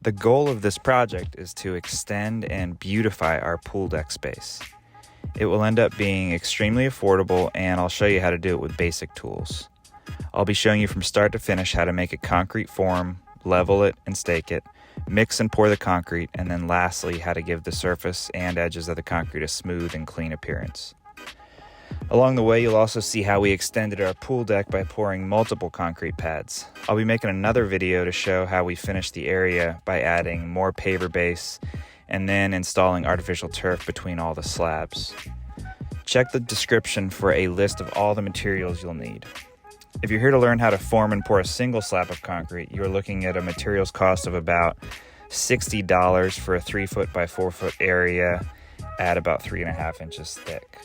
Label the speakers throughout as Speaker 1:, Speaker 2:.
Speaker 1: The goal of this project is to extend and beautify our pool deck space. It will end up being extremely affordable, and I'll show you how to do it with basic tools. I'll be showing you from start to finish how to make a concrete form, level it and stake it, mix and pour the concrete, and then lastly how to give the surface and edges of the concrete a smooth and clean appearance. Along the way, you'll also see how we extended our pool deck by pouring multiple concrete pads. I'll be making another video to show how we finished the area by adding more paver base and then installing artificial turf between all the slabs. Check the description for a list of all the materials you'll need. If you're here to learn how to form and pour a single slab of concrete, you're looking at a materials cost of about $60 for a 3-foot by 4-foot area at about 3.5 inches thick.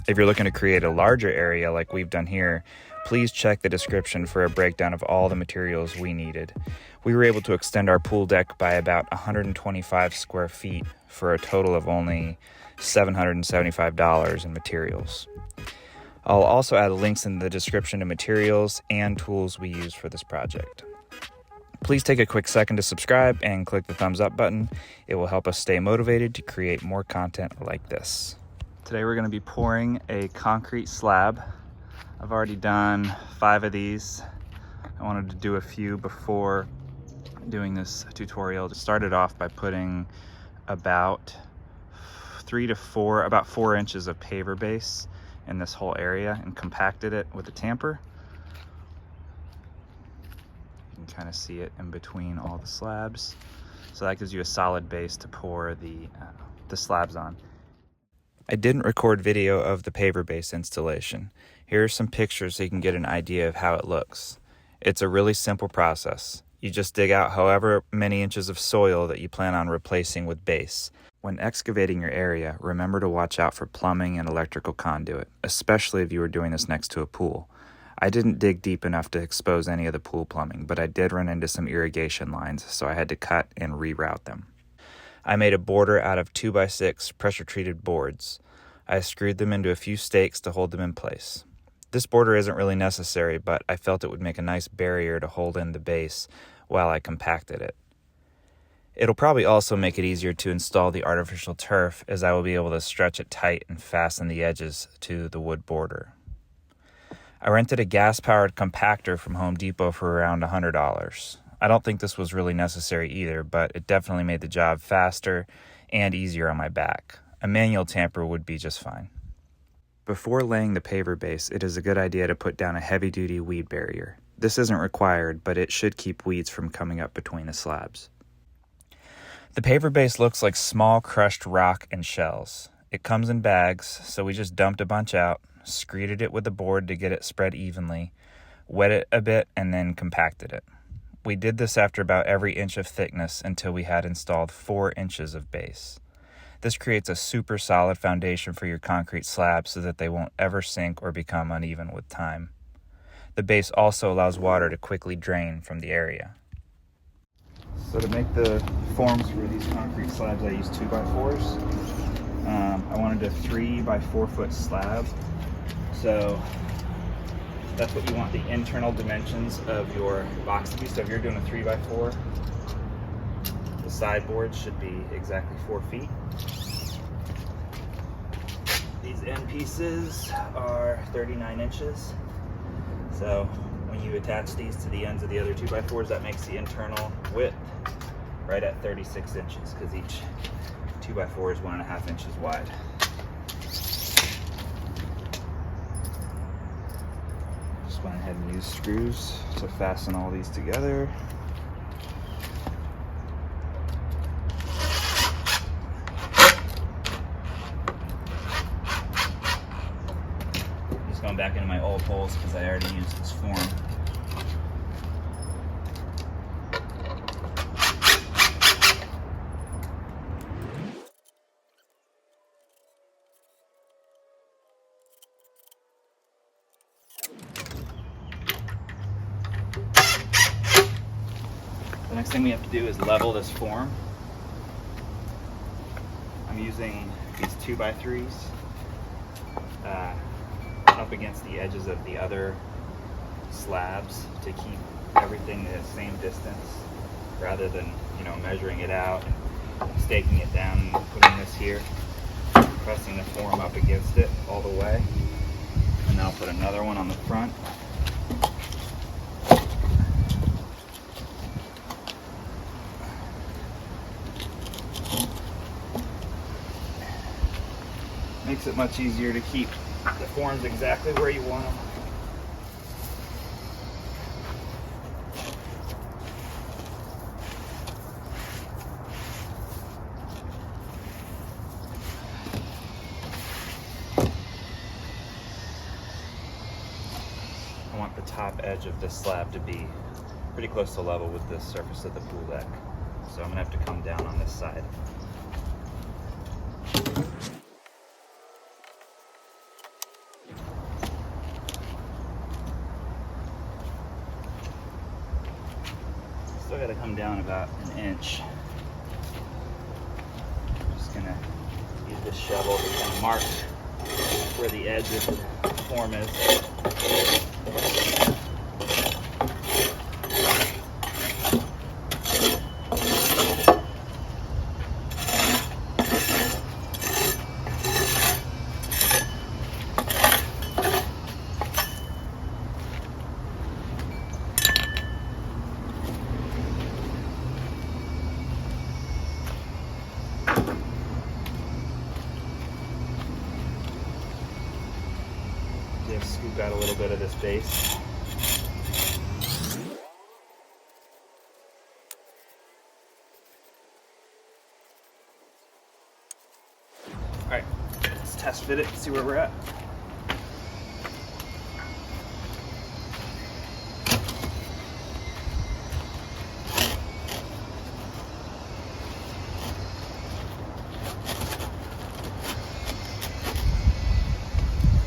Speaker 1: If you're looking to create a larger area like we've done here, please check the description for a breakdown of all the materials we needed. We were able to extend our pool deck by about 125 square feet for a total of only $775 in materials. I'll also add links in the description to materials and tools we use for this project. Please take a quick second to subscribe and click the thumbs up button. It will help us stay motivated to create more content like this. Today we're going to be pouring a concrete slab. I've already done 5 of these. I wanted to do a few before doing this tutorial. Just started off by putting about 4 inches of paver base in this whole area and compacted it with a tamper. You can kind of see it in between all the slabs. So that gives you a solid base to pour the slabs on. I didn't record video of the paver base installation. Here are some pictures so you can get an idea of how it looks. It's a really simple process. You just dig out however many inches of soil that you plan on replacing with base. When excavating your area, remember to watch out for plumbing and electrical conduit, especially if you were doing this next to a pool. I didn't dig deep enough to expose any of the pool plumbing, but I did run into some irrigation lines, so I had to cut and reroute them. I made a border out of 2x6 pressure-treated boards. I screwed them into a few stakes to hold them in place. This border isn't really necessary, but I felt it would make a nice barrier to hold in the base while I compacted it. It'll probably also make it easier to install the artificial turf, as I will be able to stretch it tight and fasten the edges to the wood border. I rented a gas-powered compactor from Home Depot for around $100. I don't think this was really necessary either, but it definitely made the job faster and easier on my back. A manual tamper would be just fine. Before laying the paver base, it is a good idea to put down a heavy-duty weed barrier. This isn't required, but it should keep weeds from coming up between the slabs. The paver base looks like small crushed rock and shells. It comes in bags, so we just dumped a bunch out, screeded it with a board to get it spread evenly, wet it a bit, and then compacted it. We did this after about every inch of thickness until we had installed 4 inches of base. This creates a super solid foundation for your concrete slabs so that they won't ever sink or become uneven with time. The base also allows water to quickly drain from the area. So to make the forms for these concrete slabs, I used 2x4s. I wanted a 3x4 foot slab. So that's what you want the internal dimensions of your box to be. So if you're doing a 3x4, the sideboard should be exactly 4 feet. These end pieces are 39 inches. So when you attach these to the ends of the other 2x4s, that makes the internal width right at 36 inches because each 2x4 is 1.5 inches wide. Just went ahead and used screws to fasten all these together. Just going back into my old holes because I already used this form. The next thing we have to do is level this form. I'm using these 2x3s up against the edges of the other slabs to keep everything the same distance. rather than, measuring it out and staking it down and putting this here, pressing the form up against it all the way. And then I'll put another one on the front. Makes it much easier to keep the forms exactly where you want them. I want the top edge of this slab to be pretty close to level with the surface of the pool deck. So I'm gonna have to come down on this side. Still gotta come down about an inch. I'm just gonna use this shovel to kind of mark where the edge of the form is. Just scoop out a little bit of this base. All right, let's test fit it and see where we're at.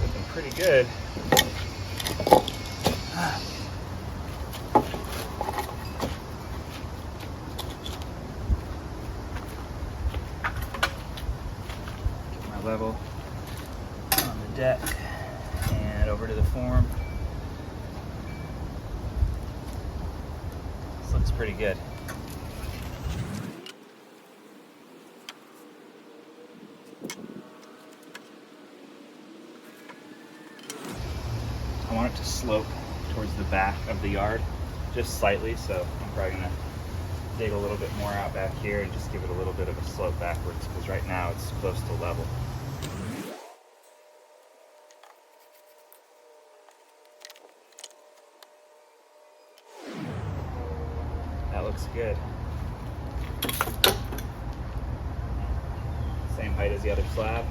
Speaker 1: Looking pretty good. Level on the deck and over to the form. This looks pretty good. I want it to slope towards the back of the yard just slightly, so I'm probably gonna dig a little bit more out back here and just give it a little bit of a slope backwards, because right now it's close to level. That looks good. Same height as the other slab.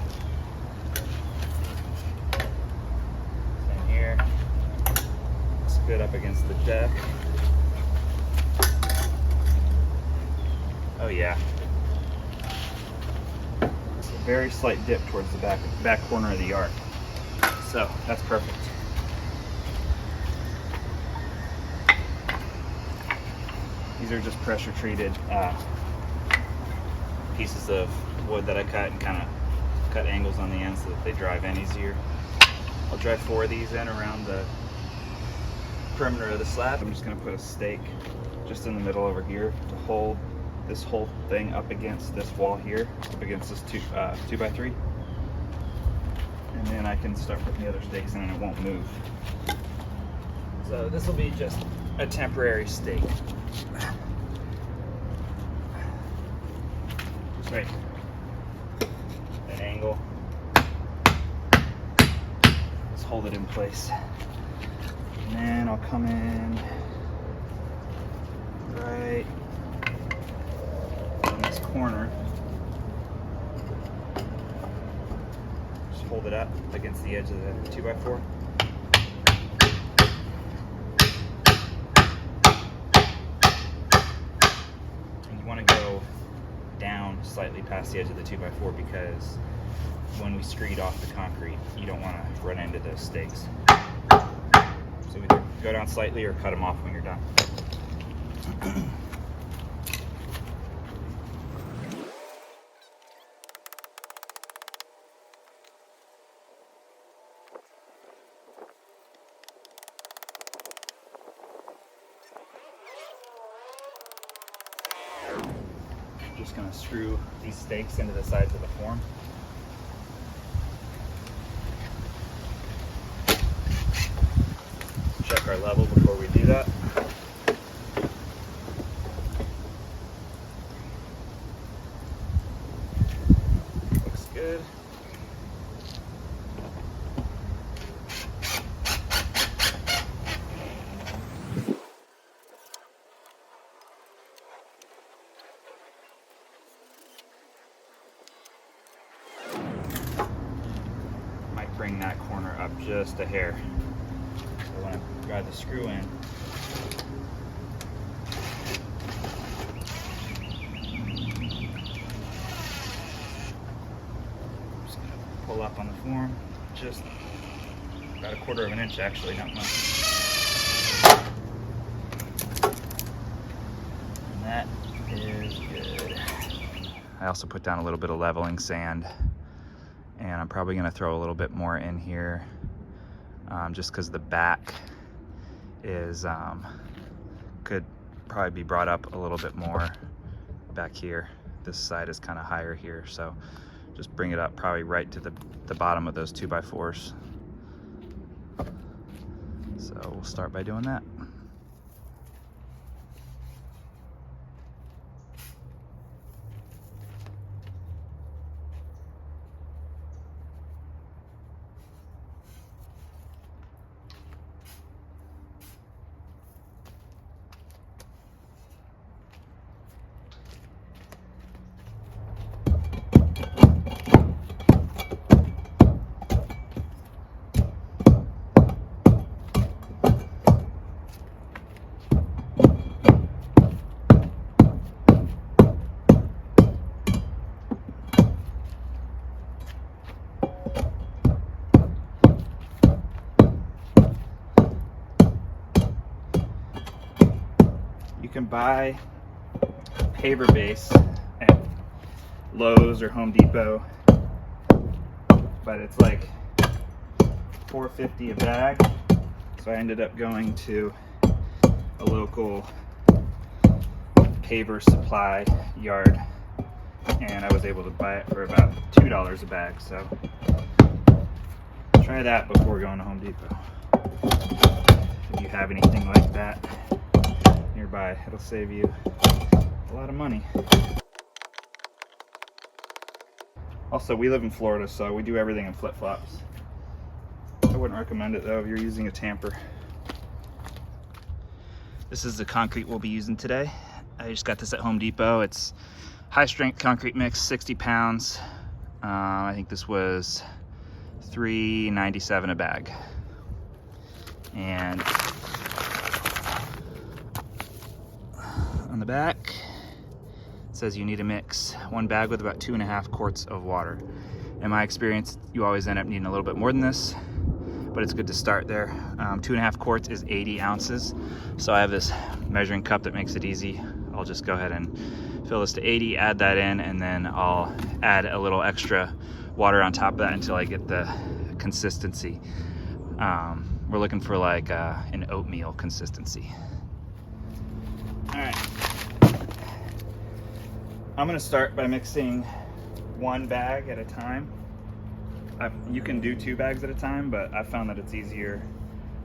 Speaker 1: Same here. Looks good up against the deck. Oh yeah. It's a very slight dip towards the back corner of the yard. So that's perfect. These are just pressure treated pieces of wood that I cut and kind of cut angles on the end so that they drive in easier. I'll drive 4 of these in around the perimeter of the slab. I'm just going to put a stake just in the middle over here to hold this whole thing up against this wall here, up against this 2x3. And then I can start putting the other stakes in and it won't move. So this will be just a temporary stake. Just right. An angle. Just hold it in place. And then I'll come in right on this corner. Just hold it up against the edge of the 2x4. And you want to go down slightly past the edge of the 2x4 because when we screed off the concrete, you don't want to run into those stakes. So either go down slightly or cut them off when you're done. Just gonna screw these stakes into the sides of the form. Check our level before we do that. Looks good. Might bring that corner up just a hair. So when I drive the screw in, just gonna pull up on the form, just about 1/4 of an inch actually, not much. And that is good. I also put down a little bit of leveling sand, and I'm probably gonna throw a little bit more in here, just because the back is could probably be brought up a little bit more back here. This side is kind of higher here, so just bring it up probably right to the bottom of those 2x4s. So we'll start by doing that. You can buy paver base at Lowe's or Home Depot, but it's like $4.50 a bag. So I ended up going to a local paver supply yard, and I was able to buy it for about $2 a bag. So try that before going to Home Depot. If you have anything like that nearby, it'll save you a lot of money. Also, we live in Florida, so we do everything in flip-flops. I wouldn't recommend it though if you're using a tamper. This is the concrete we'll be using today. I just got this at Home Depot. It's high strength concrete mix, 60 pounds. I think this was $3.97 a bag. And on the back, it says you need to mix 1 bag with about 2.5 quarts of water. In my experience, you always end up needing a little bit more than this, but it's good to start there. 2.5 quarts is 80 ounces. So I have this measuring cup that makes it easy. I'll just go ahead and fill this to 80, add that in, and then I'll add a little extra water on top of that until I get the consistency. We're looking for like an oatmeal consistency. All right. I'm gonna start by mixing 1 bag at a time. You can do 2 bags at a time, but I found that it's easier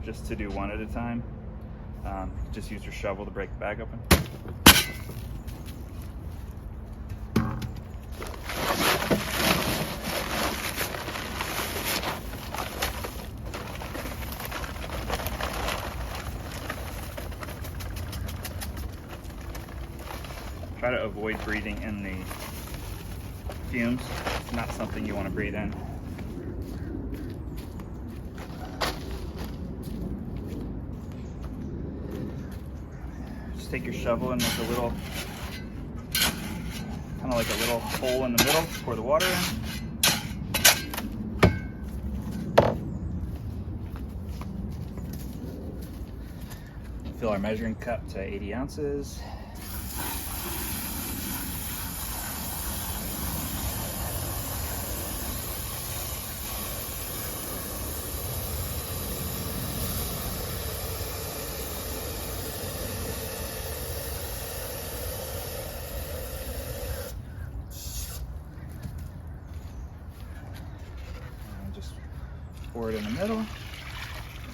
Speaker 1: just to do 1 at a time. Just use your shovel to break the bag open. Try to avoid breathing in the fumes. It's not something you want to breathe in. Just take your shovel and make a little, kind of like a little hole in the middle, pour the water in. Fill our measuring cup to 80 ounces. Pour it in the middle.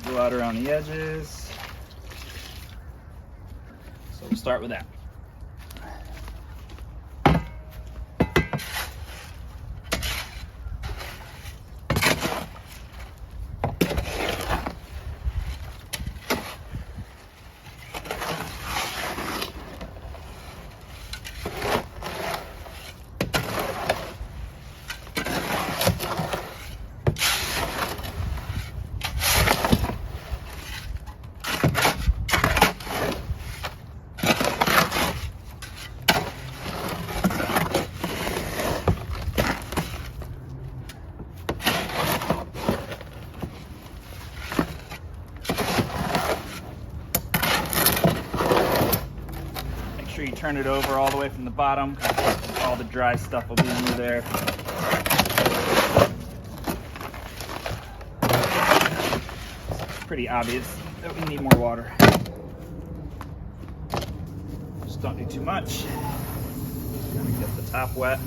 Speaker 1: Go out around the edges. So we'll start with that. Make sure you turn it over all the way from the bottom, because all the dry stuff will be under there. It's pretty obvious that we need more water. Just don't do too much. Gonna get the top wet.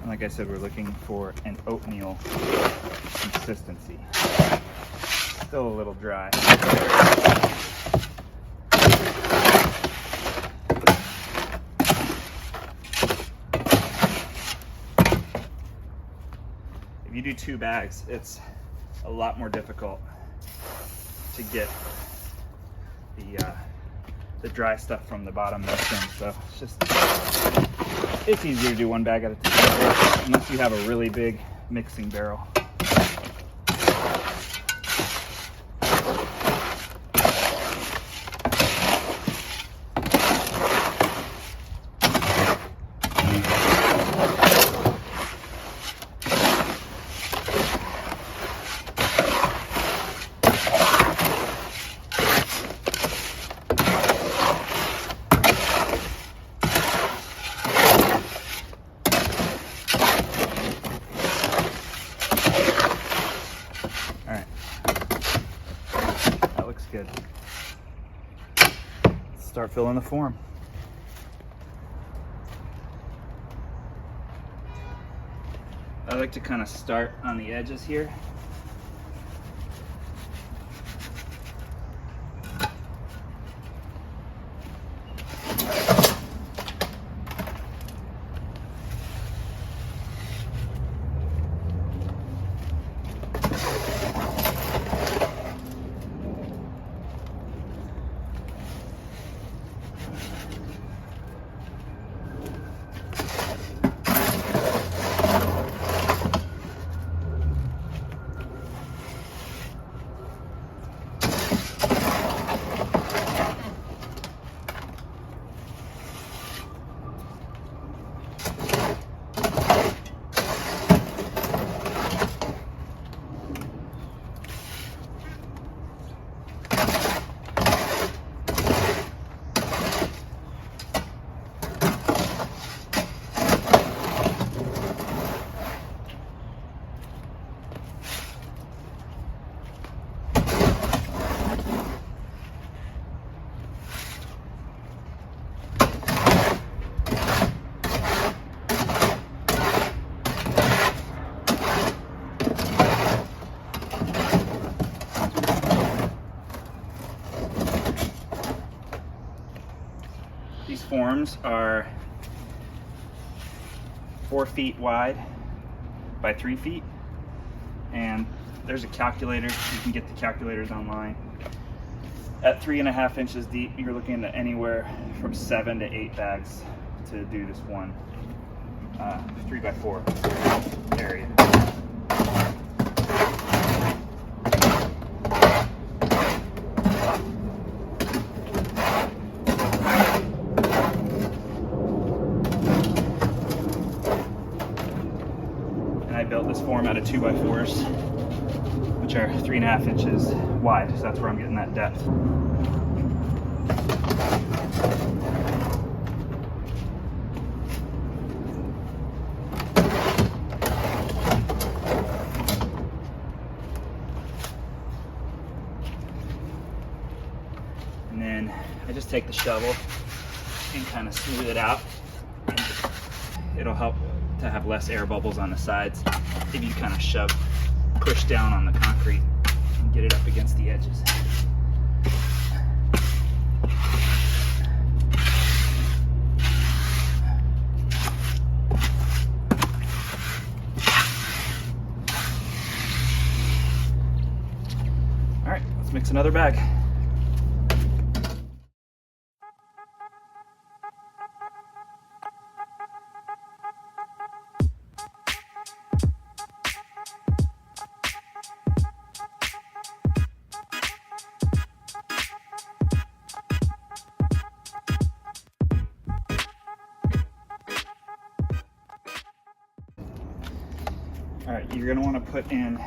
Speaker 1: Like I said, we're looking for an oatmeal consistency. Still a little dry. If you do 2 bags, it's a lot more difficult to get the dry stuff from the bottom mixed in. So it's easier to do 1 bag at a time, unless you have a really big mixing barrel. Good. Let's start filling the form. I like to kind of start on the edges here. These forms are 4 feet wide by 3 feet, and there's a calculator. You can get the calculators online. At 3.5 inches deep, you're looking at anywhere from 7 to 8 bags to do this one 3x4 area. I built this form out of 2x4s, which are 3.5 inches wide, so that's where I'm getting that depth. take the shovel and kind of smooth it out. And it'll help to have less air bubbles on the sides if you kind of push down on the concrete and get it up against the edges. All right, let's mix another bag. All right, you're gonna wanna put in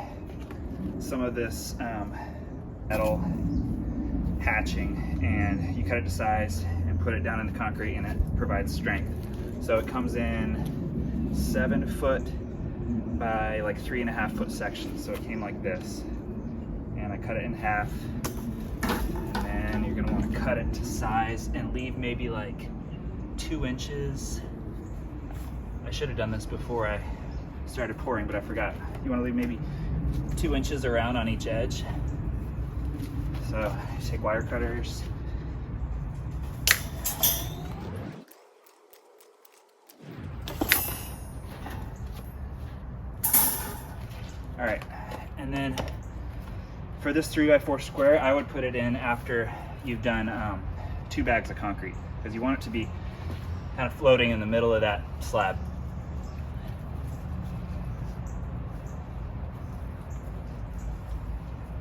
Speaker 1: some of this metal hatching, and you cut it to size and put it down in the concrete, and it provides strength. So it comes in 7 foot by like 3.5 foot sections. So it came like this, and I cut it in half, and then you're gonna wanna cut it to size and leave maybe like 2 inches. I should have done this before I started pouring, but I forgot. You want to leave maybe 2 inches around on each edge. So you take wire cutters. All right, and then for this 3x4 square, I would put it in after you've done 2 bags of concrete, because you want it to be kind of floating in the middle of that slab.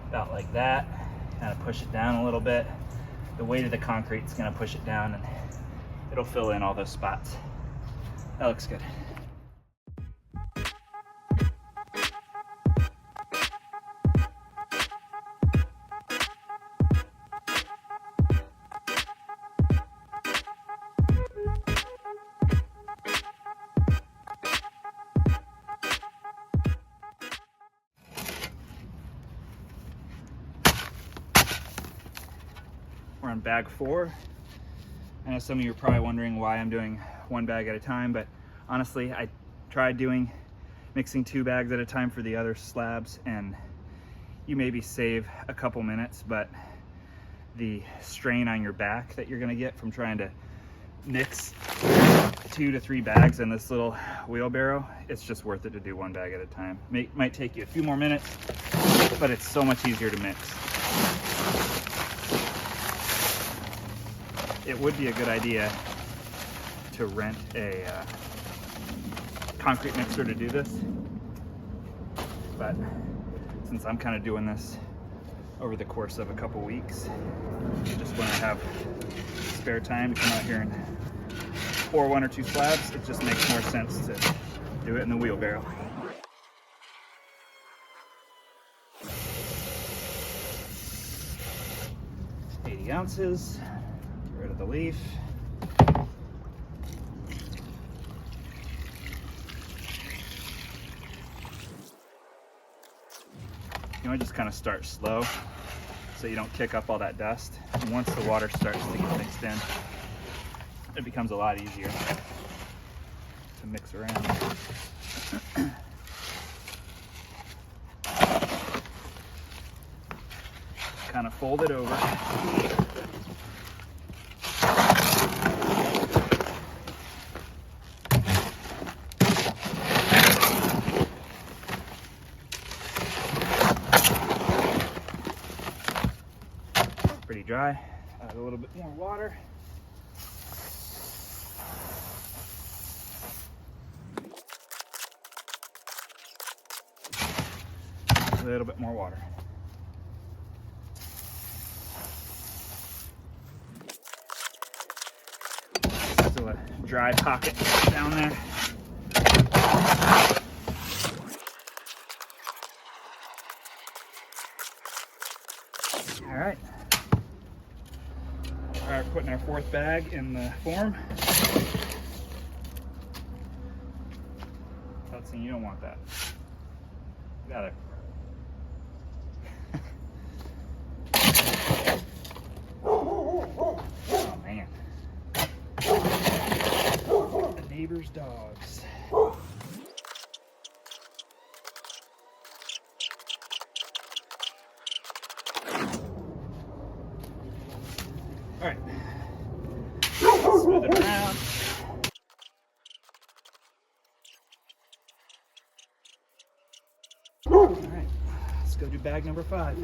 Speaker 1: About like that. Kind of push it down a little bit. The weight of the concrete is going to push it down, and it'll fill in all those spots. That looks good. We're on bag 4. I know some of you are probably wondering why I'm doing 1 bag at a time, but honestly, I tried mixing 2 bags at a time for the other slabs, and you maybe save a couple minutes, but the strain on your back that you're gonna get from trying to mix 2 to 3 bags in this little wheelbarrow, it's just worth it to do 1 bag at a time. Might take you a few more minutes, but it's so much easier to mix. It would be a good idea to rent a concrete mixer to do this, but since I'm kind of doing this over the course of a couple weeks, just when I have spare time to come out here and pour 1 or 2 slabs, it just makes more sense to do it in the wheelbarrow. Ounces. Get rid of the leaf. You want to just kind of start slow so you don't kick up all that dust. And once the water starts to get mixed in, it becomes a lot easier to mix around. Kind of fold it over. Pretty dry. Add a little bit more water. A little bit more water. Still a dry pocket down there. All right. All right, putting our 4th bag in the form. Hudson, you don't want that. You gotta. neighbor's dogs. All right, smooth it around. All right, let's go do bag number 5.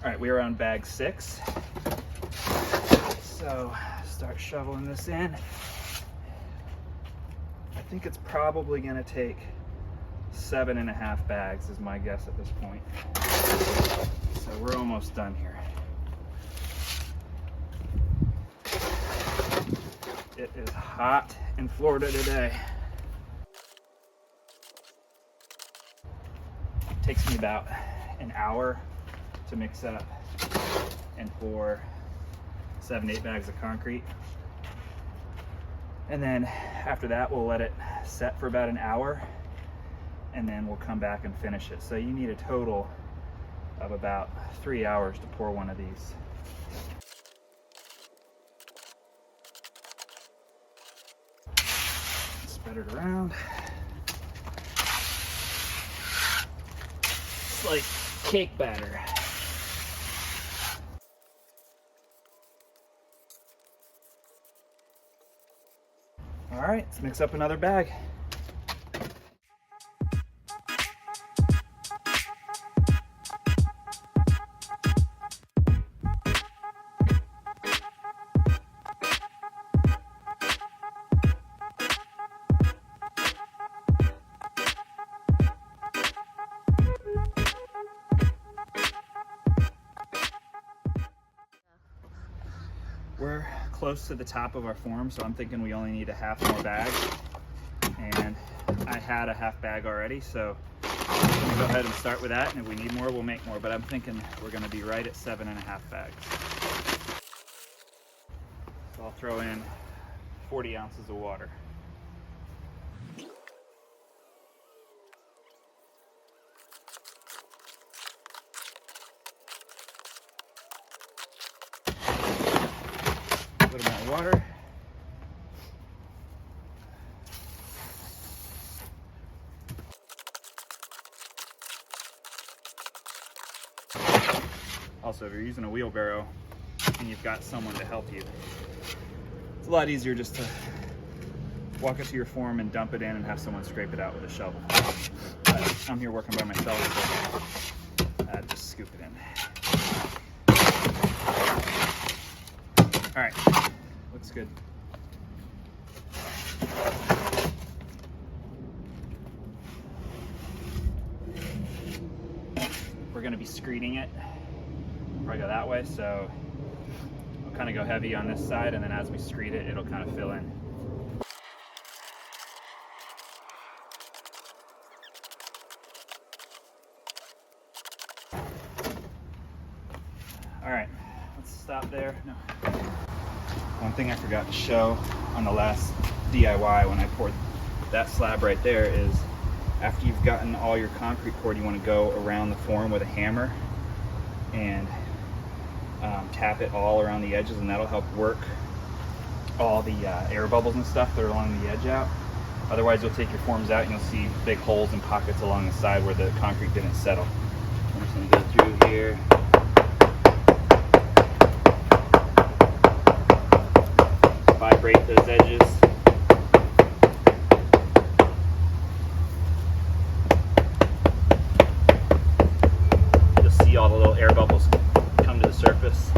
Speaker 1: All right, we are on bag 6. So start shoveling this in. I think it's probably gonna take 7.5 bags is my guess at this point. So we're almost done here. It is hot in Florida today. It takes me about an hour to mix up and pour 7-8 bags of concrete. And then after that, we'll let it set for about an hour, and then we'll come back and finish it. So you need a total of about 3 hours to pour one of these. Spread it around. It's like cake batter. All right, let's mix up another bag. We're close to the top of our form, so I'm thinking we only need a half more bag. And I had a half bag already, so I'm gonna go ahead and start with that, and if we need more, we'll make more. But I'm thinking we're gonna be right at 7.5 bags. So I'll throw in 40 ounces of water. A little more water. Also, if you're using a wheelbarrow and you've got someone to help you, it's a lot easier just to walk up to your form and dump it in and have someone scrape it out with a shovel. But I'm here working by myself, so I just scoop it in. All right, looks good. We're gonna be screening it. Probably go that way, so I'll kind of go heavy on this side, and then as we screed it, it'll kind of fill in. All right, let's stop there. No. One thing I forgot to show on the last DIY when I poured that slab right there is after you've gotten all your concrete poured, you want to go around the form with a hammer and tap it all around the edges, and that'll help work all the air bubbles and stuff that are along the edge out. Otherwise, you'll take your forms out and you'll see big holes and pockets along the side where the concrete didn't settle. I'm just going to go through here. Vibrate those edges. You'll see all the little air bubbles come to the surface.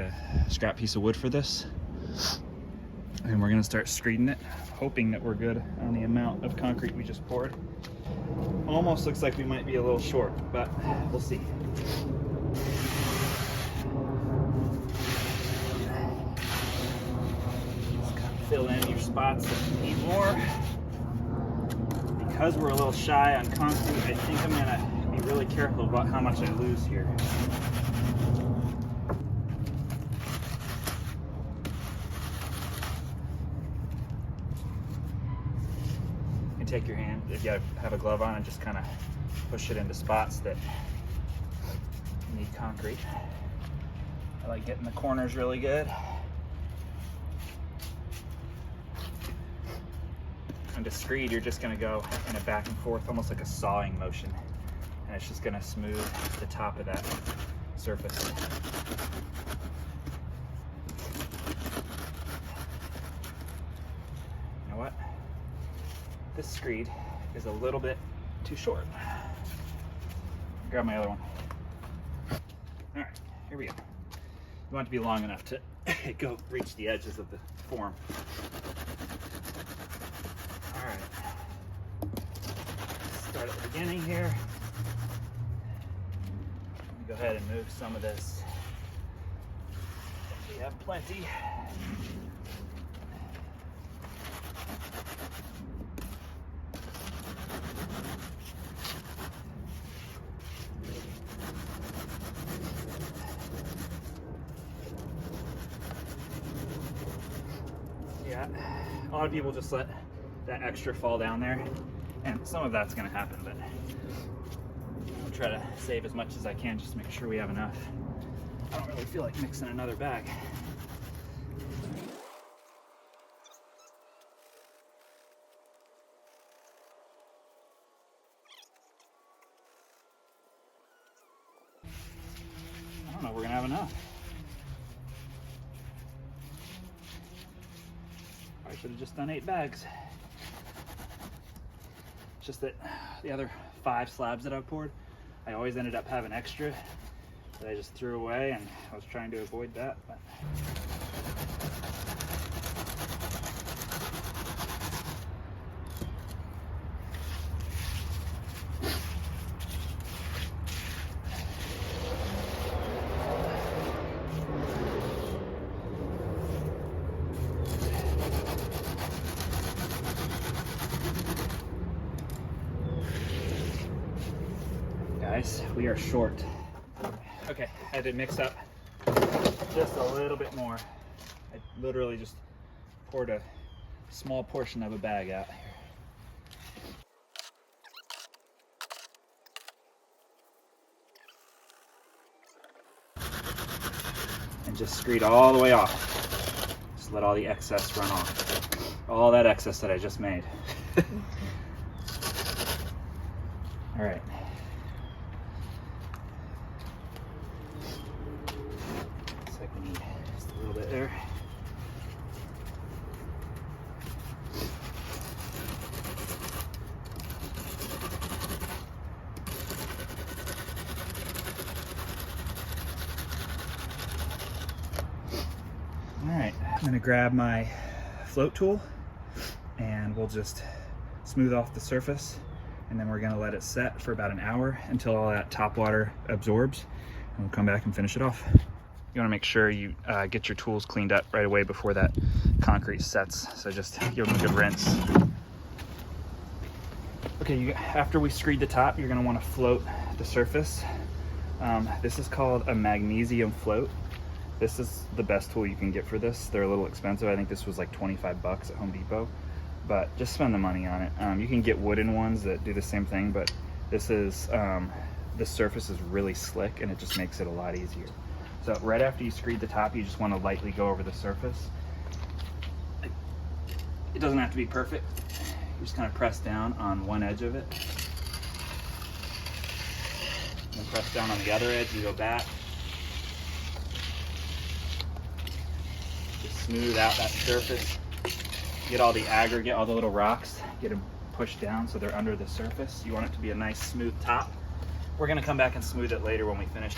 Speaker 1: a scrap piece of wood for this. And we're gonna start screeding it, hoping that we're good on the amount of concrete we just poured. Almost looks like we might be a little short, but we'll see. Just kind of fill in your spots that you need more. Because we're a little shy on concrete, I think I'm gonna be really careful about how much I lose here. You can take your hand, if you have a glove on, and just kind of push it into spots that need concrete. I like getting the corners really good. And to screed, you're just going to go in a back and forth, almost like a sawing motion, and it's just going to smooth the top of that surface. You know what? This screed is a little bit too short. Grab my other one. All right, here we go. You want it to be long enough to reach the edges of the form. Start at the beginning here. Go ahead and move some of this. We have plenty. Yeah, a lot of people just let that extra fall down there. And some of that's going to happen, but I'll try to save as much as I can just to make sure we have enough. I don't really feel like mixing another bag. I don't know if we're going to have enough. I should have just done 8 bags. Just that the other 5 slabs that I've poured, I always ended up having extra that I just threw away, and I was trying to avoid that. But guys, we are short. Okay, I had to mix up just a little bit more. I literally just poured a small portion of a bag out here. And just screed all the way off. Just let all the excess run off. All that excess that I just made. All right. Looks like we need just a little bit there. All right, I'm gonna grab my float tool and we'll just smooth off the surface, and then we're gonna let it set for about an hour until all that top water absorbs, and we'll come back and finish it off. You wanna make sure you get your tools cleaned up right away before that concrete sets, so just give them a good rinse. Okay, after we screed the top, you're gonna wanna float the surface. This is called a magnesium float. This is the best tool you can get for this. They're a little expensive. I think this was like 25 bucks at Home Depot, but just spend the money on it. You can get wooden ones that do the same thing, but this is, the surface is really slick and it just makes it a lot easier. So right after you screed the top, you just want to lightly go over the surface. It doesn't have to be perfect. You just kind of press down on one edge of it. And press down on the other edge, you go back. Just smooth out that surface. Get all the aggregate, all the little rocks, get them pushed down so they're under the surface. You want it to be a nice smooth top. We're gonna come back and smooth it later when we finish.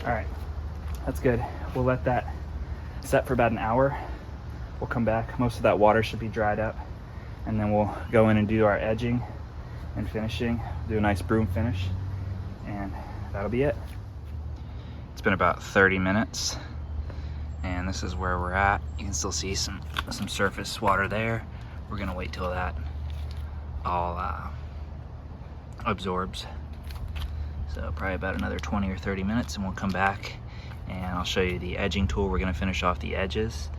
Speaker 1: All right, that's good. We'll let that set for about an hour. We'll come back. Most of that water should be dried up, and then we'll go in and do our edging and finishing. Do a nice broom finish, and that'll be it. It's been about 30 minutes, and this is where we're at. You can still see some surface water there. We're gonna wait till that all absorbs. So probably about another 20 or 30 minutes, and we'll come back and I'll show you the edging tool. We're gonna finish off the edges,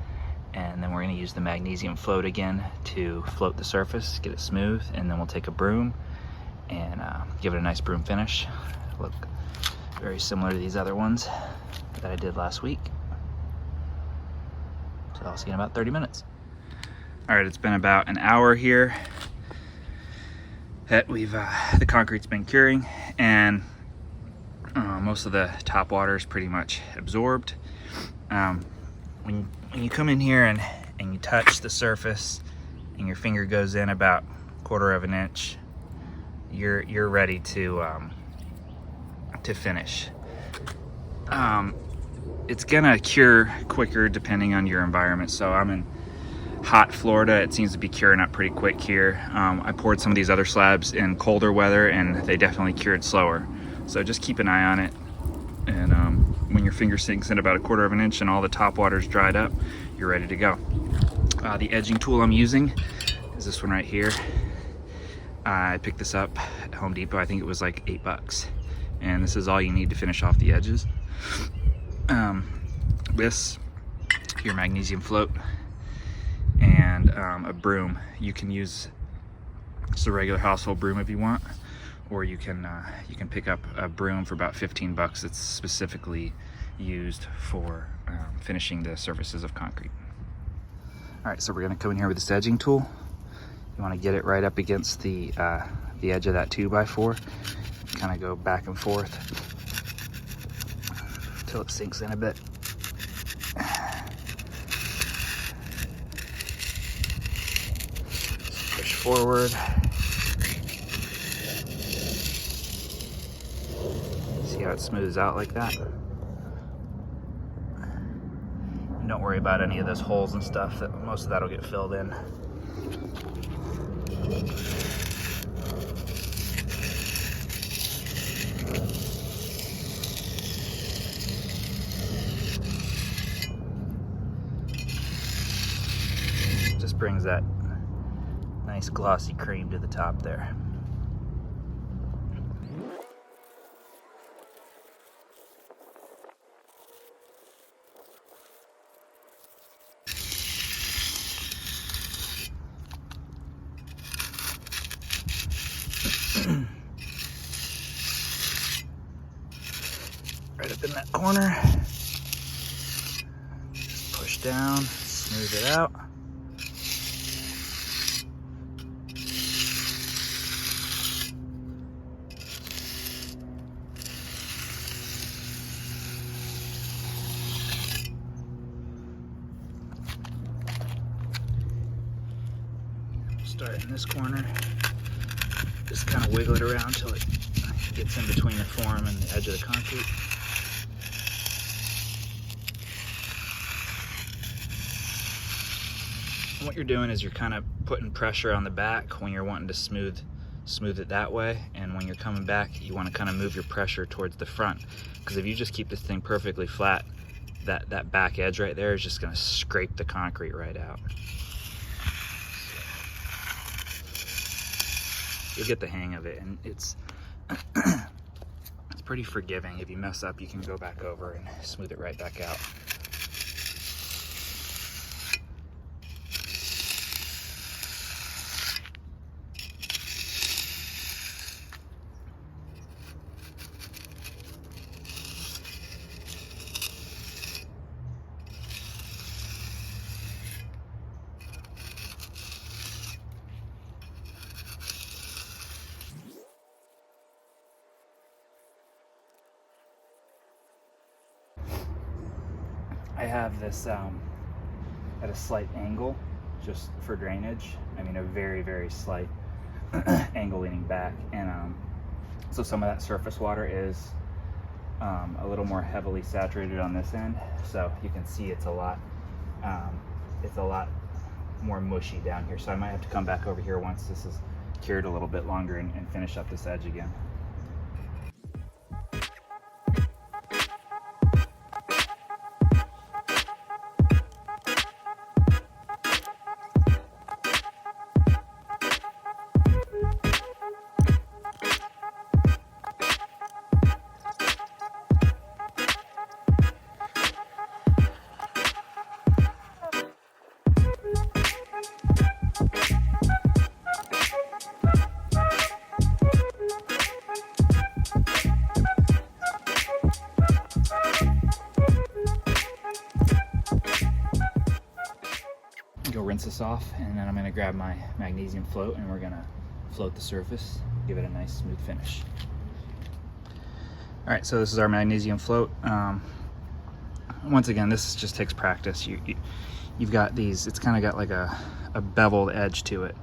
Speaker 1: and then we're gonna use the magnesium float again to float the surface, get it smooth, and then we'll take a broom and give it a nice broom finish. Look very similar to these other ones that I did last week. So I'll see you in about 30 minutes. All right, it's been about an hour here that the concrete's been curing, and most of the top water is pretty much absorbed. When you come in here and you touch the surface and your finger goes in about 1/4 of an inch, you're ready to finish. It's gonna cure quicker depending on your environment. So I'm in hot Florida. It seems to be curing up pretty quick here. I poured some of these other slabs in colder weather, and they definitely cured slower. So just keep an eye on it. And when your finger sinks in about 1/4 of an inch and all the top water's dried up, you're ready to go. The edging tool I'm using is this one right here. I picked this up at Home Depot. I think it was like $8. And this is all you need to finish off the edges. This, your magnesium float, and a broom. You can use just a regular household broom if you want, or you can pick up a broom for about $15. It's specifically used for finishing the surfaces of concrete. All right, so we're gonna come in here with this edging tool. You wanna get it right up against the edge of that 2x4. Kind of go back and forth until it sinks in a bit. Push forward. See how it smooths out like that? And don't worry about any of those holes and stuff. Most of that will get filled in. Just brings that nice glossy cream to the top there. Right up in that corner. Just push down, smooth it out. Start in this corner, just kind of wiggle it around until it gets in between the form and the edge of the concrete. And what you're doing is you're kind of putting pressure on the back when you're wanting to smooth it that way, and when you're coming back you want to kind of move your pressure towards the front, because if you just keep this thing perfectly flat, that back edge right there is just going to scrape the concrete right out. You'll get the hang of it, and it's pretty forgiving. If you mess up, you can go back over and smooth it right back out. I have this at a slight angle just for drainage. I mean, a very, very slight angle leaning back. And so some of that surface water is a little more heavily saturated on this end, so you can see it's a lot more mushy down here. So I might have to come back over here once this is cured a little bit longer and finish up this edge again. Go rinse this off, and then I'm going to grab my magnesium float and we're going to float the surface, give it a nice smooth finish. All right, so this is our magnesium float. Once again, this just takes practice. You've got these, it's kind of got like a beveled edge to it,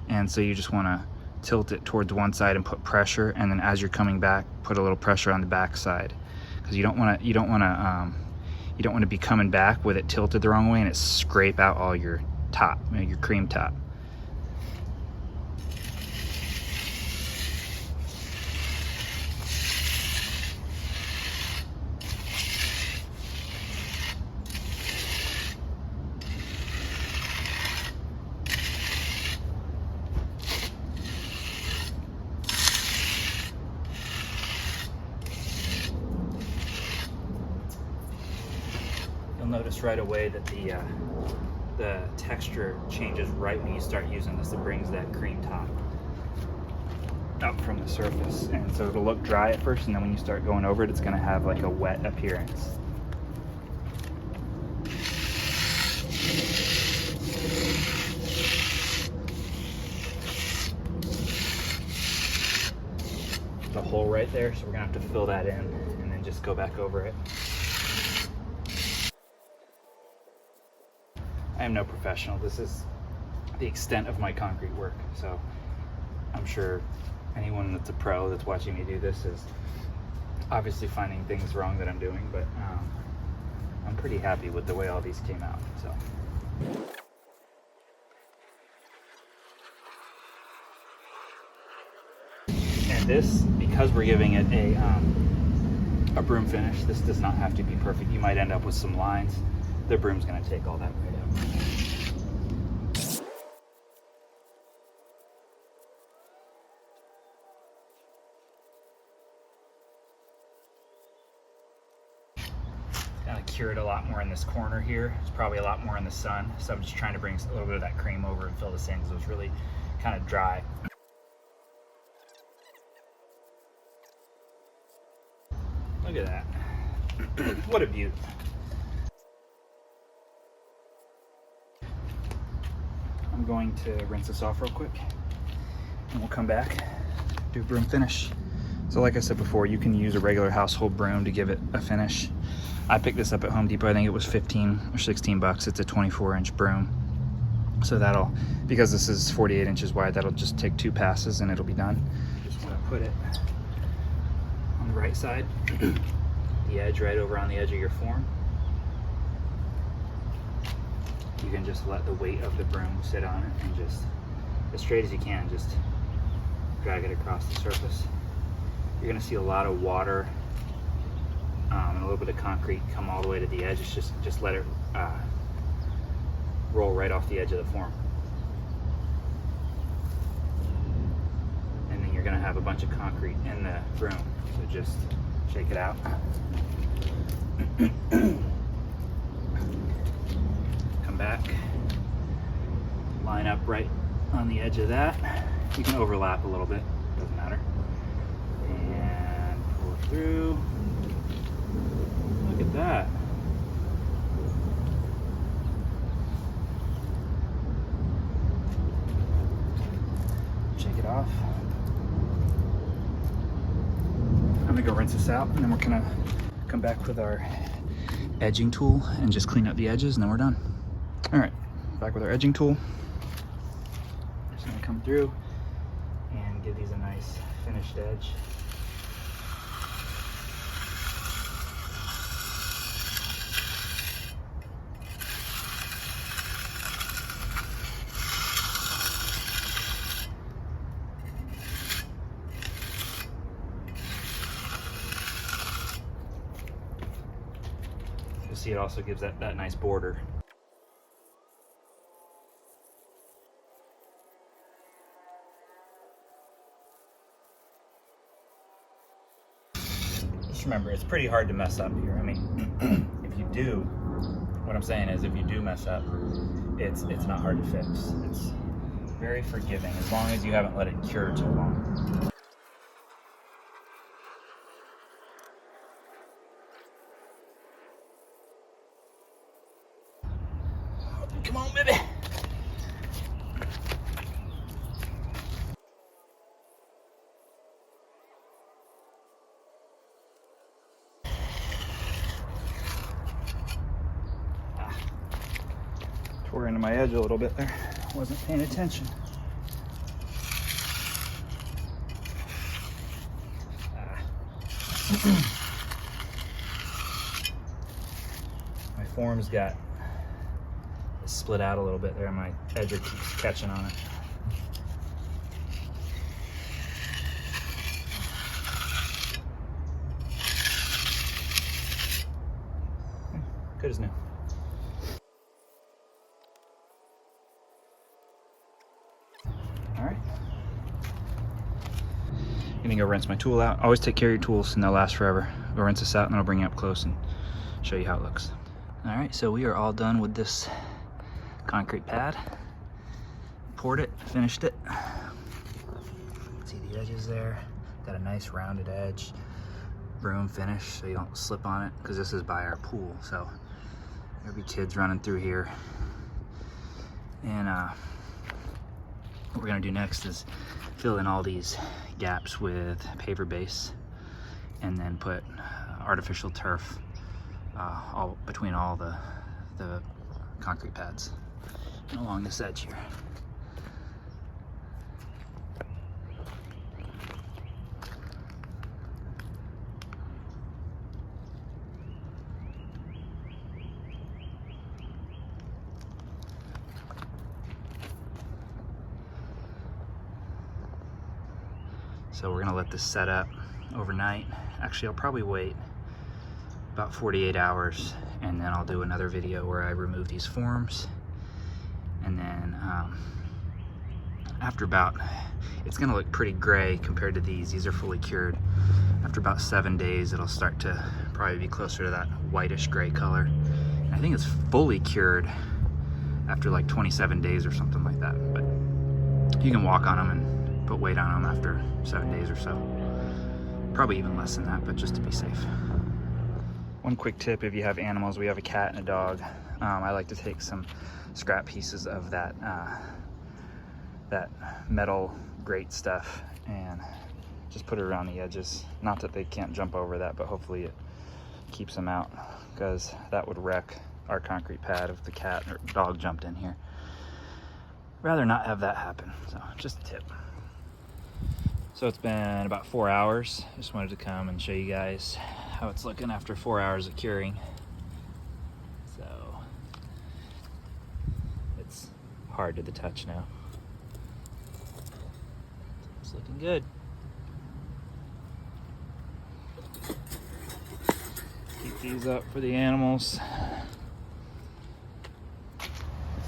Speaker 1: and so you just want to tilt it towards one side and put pressure, and then as you're coming back, put a little pressure on the back side, because you don't want to be coming back with it tilted the wrong way and it scrape out all your top, your cream top. You'll notice right away that the texture changes right when you start using this. It brings that cream top up from the surface, and so it'll look dry at first, and then when you start going over it, it's going to have like a wet appearance. The hole right there, so we're going to have to fill that in and then just go back over it. I am no professional. This is the extent of my concrete work, so I'm sure anyone that's a pro that's watching me do this is obviously finding things wrong that I'm doing, but I'm pretty happy with the way all these came out. So. And this, because we're giving it a broom finish, this does not have to be perfect. You might end up with some lines. The broom's going to take all that right out. Kind of cured a lot more in this corner here. It's probably a lot more in the sun, so I'm just trying to bring a little bit of that cream over and fill this in because it was really kind of dry. Look at that. What a beaut. I'm going to rinse this off real quick and we'll come back, do broom finish. So like I said before, you can use a regular household broom to give it a finish. I picked this up at Home Depot. I think it was 15 or 16 bucks. It's a 24-inch broom. So that'll, because this is 48 inches wide, that'll just take 2 passes and it'll be done. Just want to put it on the right side, the edge right over on the edge of your form. You can just let the weight of the broom sit on it and just, as straight as you can, just drag it across the surface. You're going to see a lot of water and a little bit of concrete come all the way to the edge. It's just let it roll right off the edge of the form. And then you're going to have a bunch of concrete in the broom, so just shake it out. Back, line up right on the edge of that. You can overlap a little bit, doesn't matter. And pull through. Look at that. Shake it off. I'm gonna go rinse this out, and then we're gonna come back with our edging tool and just clean up the edges, and then we're done. All right, back with our edging tool. Just gonna come through and give these a nice finished edge. see it also gives that nice border. Just remember, it's pretty hard to mess up here. I mean, if you do, what I'm saying is if you do mess up, it's not hard to fix. It's very forgiving as long as you haven't let it cure too long. Come on, baby. Tore into my edge a little bit there. Wasn't paying attention. My form's got split out a little bit there. My edger keeps catching on it. Good as new. All right. Gonna go rinse my tool out. Always take care of your tools and they'll last forever. Go rinse this out and then I'll bring you up close and show you how it looks. All right, so we are all done with this concrete pad. Poured it, finished it. See the edges there? Got a nice rounded edge. Broom finish so you don't slip on it because this is by our pool. So there'll be kids running through here. And what we're gonna do next is fill in all these gaps with paver base and then put artificial turf all between all the concrete pads and along this edge here. So we're gonna let this set up overnight. Actually, I'll probably wait about 48 hours and then I'll do another video where I remove these forms. And then after about, it's gonna look pretty gray compared to these. These are fully cured. After about 7 days, it'll start to probably be closer to that whitish gray color. And I think it's fully cured after like 27 days or something like that. But you can walk on them and put weight on them after 7 days or so. Probably even less than that, but just to be safe. One quick tip if you have animals, we have a cat and a dog. I like to take some scrap pieces of that metal grate stuff and just put it around the edges. Not that they can't jump over that, but hopefully it keeps them out because that would wreck our concrete pad if the cat or dog jumped in here. Rather not have that happen, so just a tip. So it's been about 4 hours. Just wanted to come and show you guys how it's looking after 4 hours of curing. So it's hard to the touch now. It's looking good. Keep these up for the animals.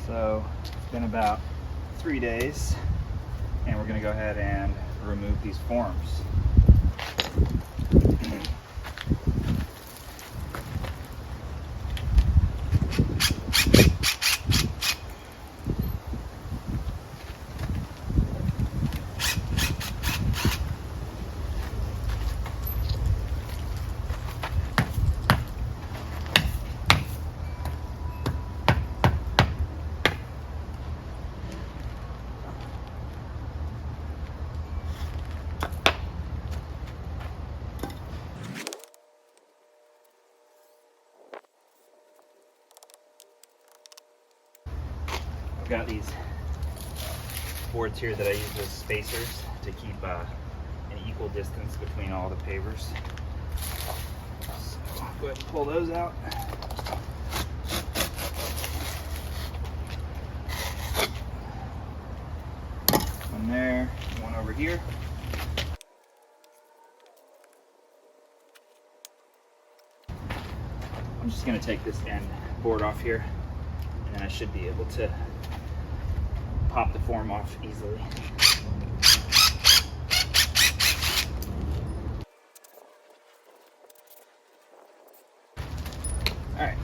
Speaker 1: So it's been about 3 days and we're gonna go ahead and remove these forms. I've got these boards here that I use as spacers to keep an equal distance between all the pavers. So I'll go ahead and pull those out. One there, one over here. I'm just gonna take this end board off here, and then I should be able to pop the form off easily. All right,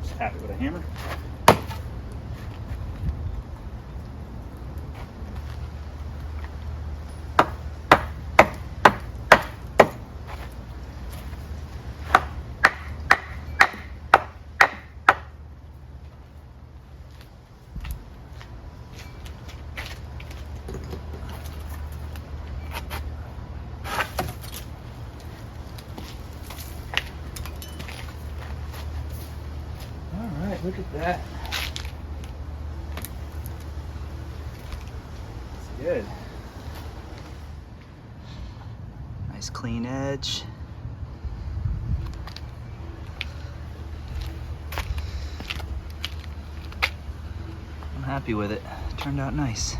Speaker 1: just tap it with a hammer. All right, look at that. That's good. Nice clean edge. I'm happy with it. It turned out nice.